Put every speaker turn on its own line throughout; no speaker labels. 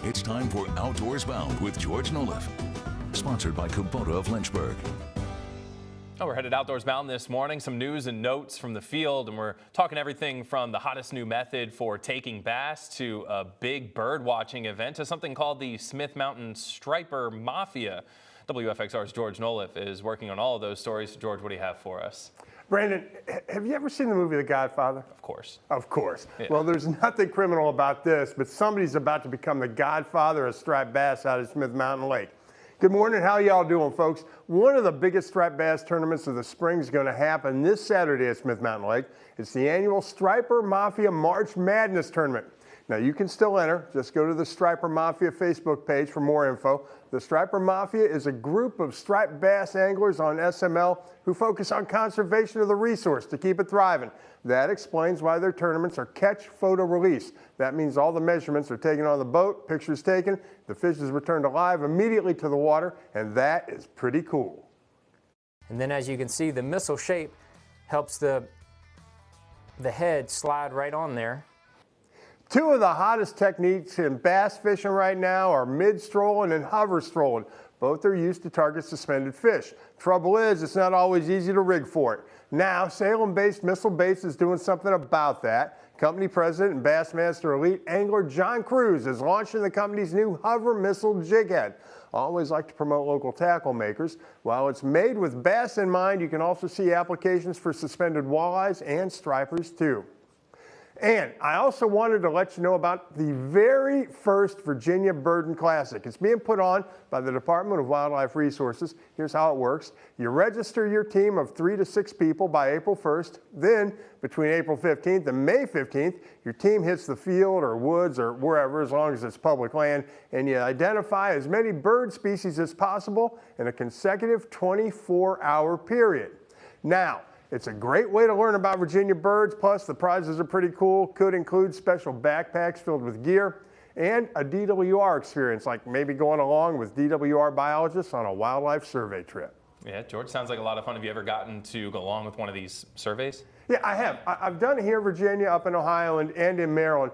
It's time for Outdoors Bound with George Noliff. Sponsored by Kubota of Lynchburg.
Oh, we're headed outdoors bound this morning. Some news and notes from the field, and we're talking everything from the hottest new method for taking bass to a big bird watching event to something called the Smith Mountain Striper Mafia. WFXR's George Noliff is working on all of those stories. George, what do you have for us?
Brandon, have you ever seen the movie The Godfather?
Of course.
Of course.
Yeah.
Well, there's nothing criminal about this, but somebody's about to become the godfather of striped bass out of Smith Mountain Lake. Good morning. How y'all doing, folks? One of the biggest striped bass tournaments of the spring is going to happen this Saturday at Smith Mountain Lake. It's the annual Striper Mafia March Madness Tournament. Now, you can still enter. Just go to the Striper Mafia Facebook page for more info. The Striper Mafia is a group of striped bass anglers on SML who focus on conservation of the resource to keep it thriving. That explains why their tournaments are catch, photo, release. That means all the measurements are taken on the boat, pictures taken, the fish is returned alive immediately to the water, and that is pretty cool.
And then as you can see, the missile shape helps the head slide right on there.
Two of the hottest techniques in bass fishing right now are mid-strolling and hover strolling. Both are used to target suspended fish. Trouble is, it's not always easy to rig for it. Now, Salem-based Missile Baits is doing something about that. Company president and Bassmaster Elite angler John Cruz is launching the company's new hover missile jig head. I always like to promote local tackle makers. While it's made with bass in mind, you can also see applications for suspended walleyes and stripers too. And I also wanted to let you know about the very first Virginia Bird and Classic. It's being put on by the Department of Wildlife Resources. Here's how it works. You register your team of 3 to 6 people by April 1st. Then, between April 15th and May 15th, your team hits the field or woods or wherever, as long as it's public land, and you identify as many bird species as possible in a consecutive 24-hour period. Now, it's a great way to learn about Virginia birds, plus the prizes are pretty cool. Could include special backpacks filled with gear and a DWR experience, like maybe going along with DWR biologists on a wildlife survey trip.
Yeah, George, sounds like a lot of fun. Have you ever gotten to go along with one of these surveys?
Yeah, I have. I've done it here in Virginia, up in Ohio, and in Maryland.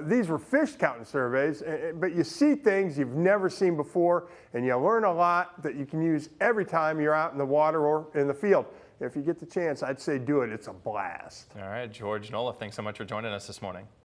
These were fish counting surveys, but you see things you've never seen before, and you learn a lot that you can use every time you're out in the water or in the field. If you get the chance, I'd say do it. It's a blast.
All right, George Noliff, thanks so much for joining us this morning.